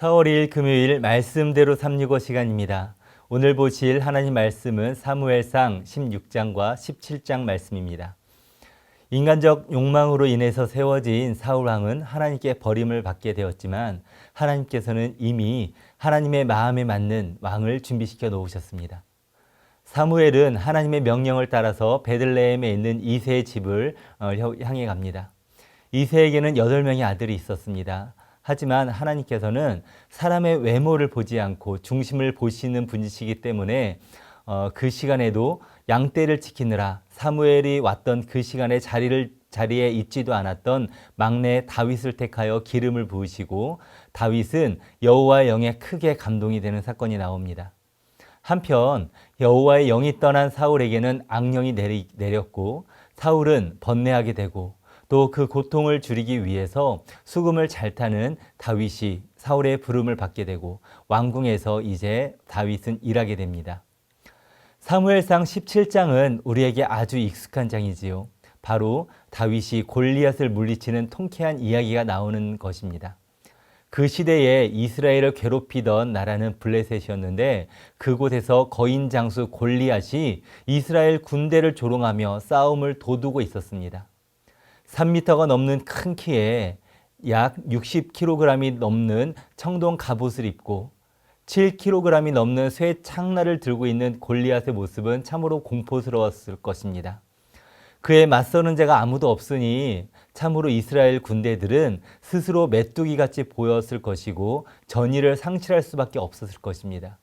4월 2일 금요일 말씀대로 365 시간입니다. 오늘 보실 하나님 말씀은 사무엘상 16장과 17장 말씀입니다. 인간적 욕망으로 인해서 세워진 사울 왕은 하나님께 버림을 받게 되었지만 하나님께서는 이미 하나님의 마음에 맞는 왕을 준비시켜 놓으셨습니다. 사무엘은 하나님의 명령을 따라서 베들레헴에 있는 이새의 집을 향해 갑니다. 이새에게는 8명의 아들이 있었습니다. 하지만 하나님께서는 사람의 외모를 보지 않고 중심을 보시는 분이시기 때문에 그 시간에도 양떼를 지키느라 사무엘이 왔던 그 시간에 자리에 있지도 않았던 막내 다윗을 택하여 기름을 부으시고 다윗은 여호와의 영에 크게 감동이 되는 사건이 나옵니다. 한편 여호와의 영이 떠난 사울에게는 악령이 내렸고 사울은 번뇌하게 되고 또 그 고통을 줄이기 위해서 수금을 잘 타는 다윗이 사울의 부름을 받게 되고 왕궁에서 이제 다윗은 일하게 됩니다. 사무엘상 17장은 우리에게 아주 익숙한 장이지요. 바로 다윗이 골리앗을 물리치는 통쾌한 이야기가 나오는 것입니다. 그 시대에 이스라엘을 괴롭히던 나라는 블레셋이었는데 그곳에서 거인 장수 골리앗이 이스라엘 군대를 조롱하며 싸움을 도두고 있었습니다. 3m가 넘는 큰 키에 약 60kg이 넘는 청동 갑옷을 입고 7kg이 넘는 쇠 창날을 들고 있는 골리앗의 모습은 참으로 공포스러웠을 것입니다. 그에 맞서는 자가 아무도 없으니 참으로 이스라엘 군대들은 스스로 메뚜기같이 보였을 것이고 전의를 상실할 수밖에 없었을 것입니다.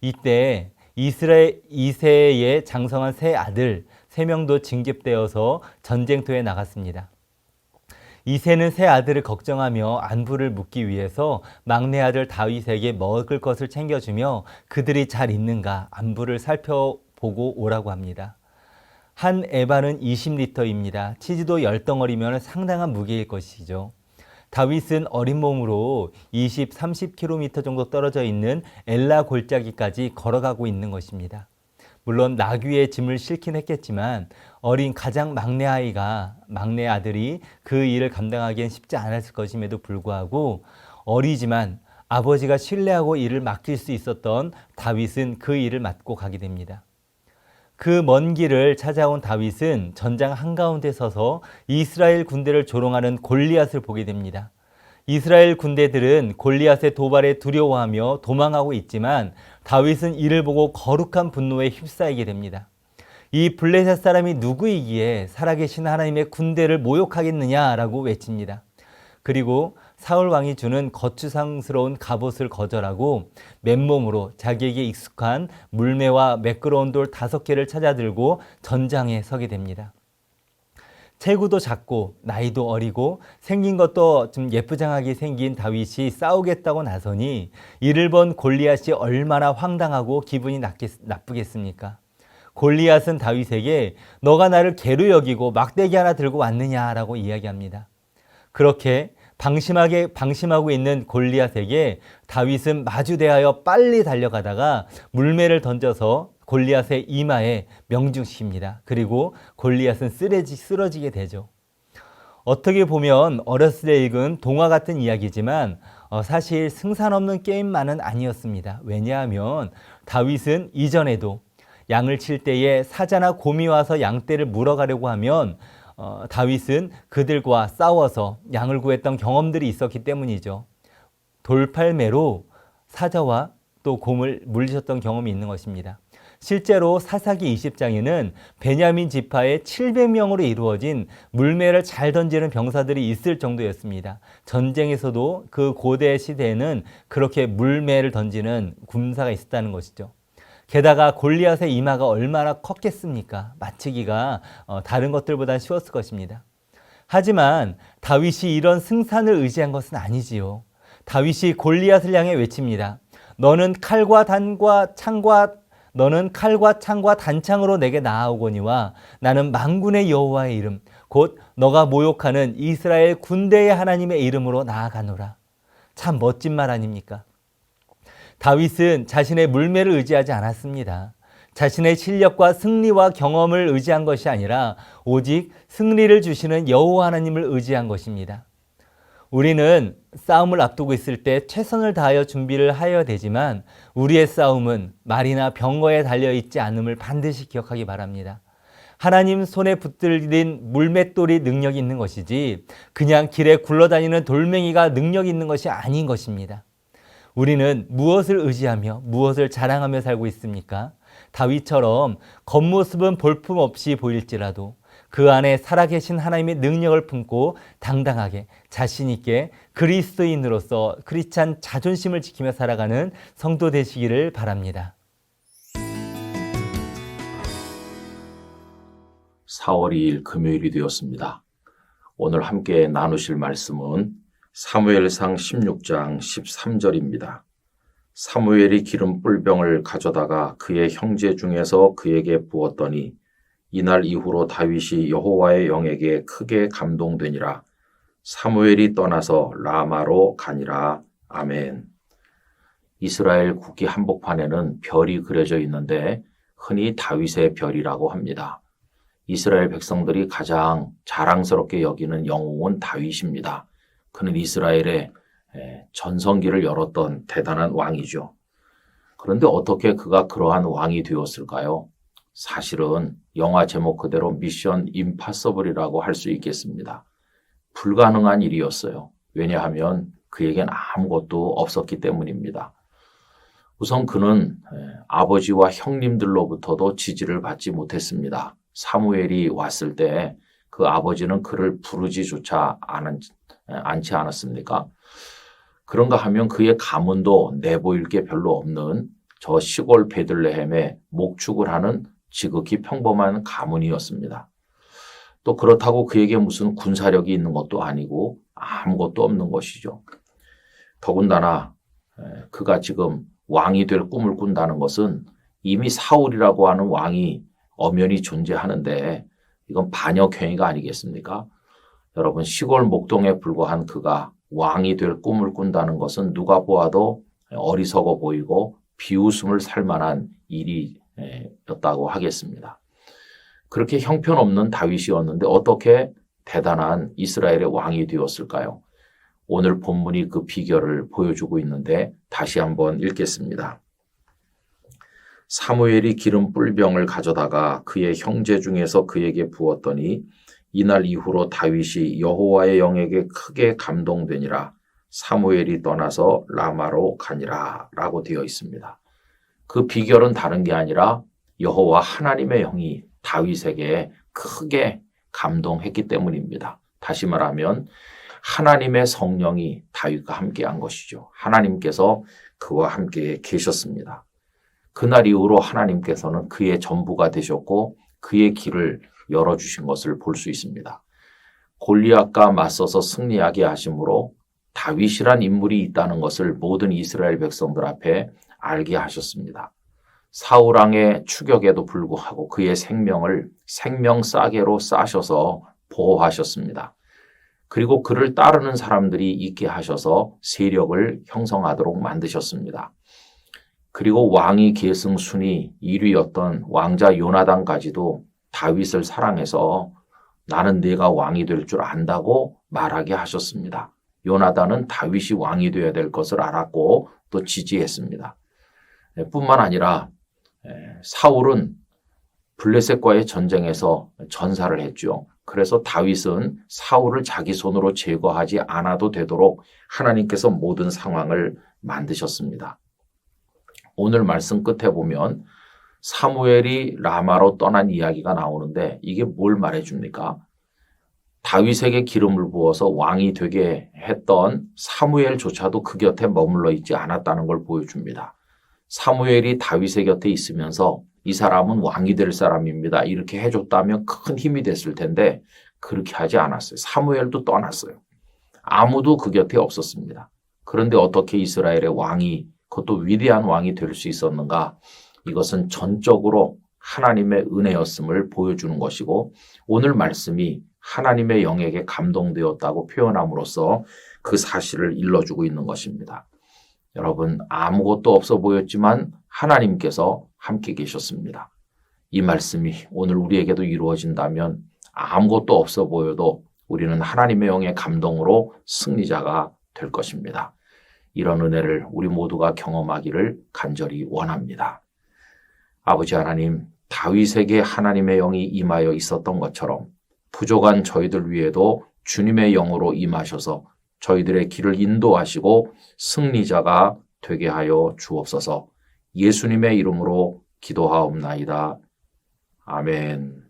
이때 이새의 장성한 세 아들 3명도 징집되어서 전쟁터에 나갔습니다. 이새는 세 아들을 걱정하며 안부를 묻기 위해서 막내 아들 다윗에게 먹을 것을 챙겨주며 그들이 잘 있는가 안부를 살펴보고 오라고 합니다. 한 에바는 20리터입니다. 치즈도 10덩어리면 상당한 무게일 것이죠. 다윗은 어린 몸으로 20, 30km 정도 떨어져 있는 엘라 골짜기까지 걸어가고 있는 것입니다. 물론 나귀의 짐을 싣긴 했겠지만 어린 가장 막내 아들이 그 일을 감당하기엔 쉽지 않았을 것임에도 불구하고 어리지만 아버지가 신뢰하고 일을 맡길 수 있었던 다윗은 그 일을 맡고 가게 됩니다. 그 먼 길을 찾아온 다윗은 전장 한가운데 서서 이스라엘 군대를 조롱하는 골리앗을 보게 됩니다. 이스라엘 군대들은 골리앗의 도발에 두려워하며 도망하고 있지만 다윗은 이를 보고 거룩한 분노에 휩싸이게 됩니다. 이 블레셋 사람이 누구이기에 살아계신 하나님의 군대를 모욕하겠느냐라고 외칩니다. 그리고 사울 왕이 주는 거추장스러운 갑옷을 거절하고 맨몸으로 자기에게 익숙한 물매와 매끄러운 돌 5개를 찾아들고 전장에 서게 됩니다. 체구도 작고 나이도 어리고 생긴 것도 좀 예쁘장하게 생긴 다윗이 싸우겠다고 나서니 이를 본 골리앗이 얼마나 황당하고 기분이 나쁘겠습니까? 골리앗은 다윗에게 너가 나를 개로 여기고 막대기 하나 들고 왔느냐라고 이야기합니다. 그렇게 방심하고 있는 골리앗에게 다윗은 마주대하여 빨리 달려가다가 물매를 던져서 골리앗의 이마에 명중시킵니다. 그리고 골리앗은 쓰러지게 되죠. 어떻게 보면 어렸을 때 읽은 동화 같은 이야기지만 사실 승산 없는 게임만은 아니었습니다. 왜냐하면 다윗은 이전에도 양을 칠 때에 사자나 곰이 와서 양떼를 물어가려고 하면 다윗은 그들과 싸워서 양을 구했던 경험들이 있었기 때문이죠. 돌팔매로 사자와 또 곰을 물리셨던 경험이 있는 것입니다. 실제로 사사기 20장에는 베냐민 지파의 700명으로 이루어진 물매를 잘 던지는 병사들이 있을 정도였습니다. 전쟁에서도 그 고대 시대에는 그렇게 물매를 던지는 군사가 있었다는 것이죠. 게다가 골리앗의 이마가 얼마나 컸겠습니까? 맞추기가 다른 것들보다 쉬웠을 것입니다. 하지만 다윗이 이런 승산을 의지한 것은 아니지요. 다윗이 골리앗을 향해 외칩니다. 너는 칼과 창과 단창으로 내게 나아오거니와 나는 만군의 여호와의 이름 곧 너가 모욕하는 이스라엘 군대의 하나님의 이름으로 나아가노라. 참 멋진 말 아닙니까? 다윗은 자신의 물매를 의지하지 않았습니다. 자신의 실력과 승리와 경험을 의지한 것이 아니라 오직 승리를 주시는 여호와 하나님을 의지한 것입니다. 우리는 싸움을 앞두고 있을 때 최선을 다하여 준비를 하여야 되지만 우리의 싸움은 말이나 병거에 달려있지 않음을 반드시 기억하기 바랍니다. 하나님 손에 붙들린 물맷돌이 능력이 있는 것이지 그냥 길에 굴러다니는 돌멩이가 능력이 있는 것이 아닌 것입니다. 우리는 무엇을 의지하며 무엇을 자랑하며 살고 있습니까? 다윗처럼 겉모습은 볼품없이 보일지라도 그 안에 살아계신 하나님의 능력을 품고 당당하게 자신 있게 그리스도인으로서 크리스찬 자존심을 지키며 살아가는 성도 되시기를 바랍니다. 4월 2일 금요일이 되었습니다. 오늘 함께 나누실 말씀은 사무엘상 16장 13절입니다. 사무엘이 기름 뿔병을 가져다가 그의 형제 중에서 그에게 부었더니 이날 이후로 다윗이 여호와의 영에게 크게 감동되니라. 사무엘이 떠나서 라마로 가니라. 아멘. 이스라엘 국기 한복판에는 별이 그려져 있는데 흔히 다윗의 별이라고 합니다. 이스라엘 백성들이 가장 자랑스럽게 여기는 영웅은 다윗입니다. 그는 이스라엘의 전성기를 열었던 대단한 왕이죠. 그런데 어떻게 그가 그러한 왕이 되었을까요? 사실은 영화 제목 그대로 미션 임파서블이라고 할 수 있겠습니다. 불가능한 일이었어요. 왜냐하면 그에겐 아무것도 없었기 때문입니다. 우선 그는 아버지와 형님들로부터도 지지를 받지 못했습니다. 사무엘이 왔을 때 그 아버지는 그를 부르지조차 않지 않았습니까? 그런가 하면 그의 가문도 내보일 게 별로 없는 저 시골 베들레헴에 목축을 하는 지극히 평범한 가문이었습니다. 또 그렇다고 그에게 무슨 군사력이 있는 것도 아니고 아무것도 없는 것이죠. 더군다나 그가 지금 왕이 될 꿈을 꾼다는 것은 이미 사울이라고 하는 왕이 엄연히 존재하는데 이건 반역행위가 아니겠습니까? 여러분, 시골 목동에 불과한 그가 왕이 될 꿈을 꾼다는 것은 누가 보아도 어리석어 보이고 비웃음을 살 만한 일이었다고 하겠습니다. 그렇게 형편없는 다윗이었는데 어떻게 대단한 이스라엘의 왕이 되었을까요? 오늘 본문이 그 비결을 보여주고 있는데 다시 한번 읽겠습니다. 사무엘이 기름 뿔병을 가져다가 그의 형제 중에서 그에게 부었더니 이날 이후로 다윗이 여호와의 영에게 크게 감동되니라. 사무엘이 떠나서 라마로 가니라 라고 되어 있습니다. 그 비결은 다른 게 아니라 여호와 하나님의 영이 다윗에게 크게 감동했기 때문입니다. 다시 말하면 하나님의 성령이 다윗과 함께한 것이죠. 하나님께서 그와 함께 계셨습니다. 그날 이후로 하나님께서는 그의 전부가 되셨고 그의 길을 열어주신 것을 볼 수 있습니다. 골리앗과 맞서서 승리하게 하심으로 다윗이란 인물이 있다는 것을 모든 이스라엘 백성들 앞에 알게 하셨습니다. 사울왕의 추격에도 불구하고 그의 생명을 생명싸개로 싸셔서 보호하셨습니다. 그리고 그를 따르는 사람들이 있게 하셔서 세력을 형성하도록 만드셨습니다. 그리고 왕위 계승 순위 1위였던 왕자 요나단까지도 다윗을 사랑해서 나는 네가 왕이 될 줄 안다고 말하게 하셨습니다. 요나단은 다윗이 왕이 되어야 될 것을 알았고 또 지지했습니다. 뿐만 아니라 사울은 블레셋과의 전쟁에서 전사를 했죠. 그래서 다윗은 사울을 자기 손으로 제거하지 않아도 되도록 하나님께서 모든 상황을 만드셨습니다. 오늘 말씀 끝에 보면 사무엘이 라마로 떠난 이야기가 나오는데 이게 뭘 말해줍니까? 다윗에게 기름을 부어서 왕이 되게 했던 사무엘조차도 그 곁에 머물러 있지 않았다는 걸 보여줍니다. 사무엘이 다윗의 곁에 있으면서 이 사람은 왕이 될 사람입니다. 이렇게 해줬다면 큰 힘이 됐을 텐데 그렇게 하지 않았어요. 사무엘도 떠났어요. 아무도 그 곁에 없었습니다. 그런데 어떻게 이스라엘의 왕이 그것도 위대한 왕이 될 수 있었는가? 이것은 전적으로 하나님의 은혜였음을 보여주는 것이고 오늘 말씀이 하나님의 영에게 감동되었다고 표현함으로써 그 사실을 일러주고 있는 것입니다. 여러분, 아무것도 없어 보였지만 하나님께서 함께 계셨습니다. 이 말씀이 오늘 우리에게도 이루어진다면 아무것도 없어 보여도 우리는 하나님의 영의 감동으로 승리자가 될 것입니다. 이런 은혜를 우리 모두가 경험하기를 간절히 원합니다. 아버지 하나님, 다윗에게 하나님의 영이 임하여 있었던 것처럼 부족한 저희들 위에도 주님의 영으로 임하셔서 저희들의 길을 인도하시고 승리자가 되게 하여 주옵소서. 예수님의 이름으로 기도하옵나이다. 아멘.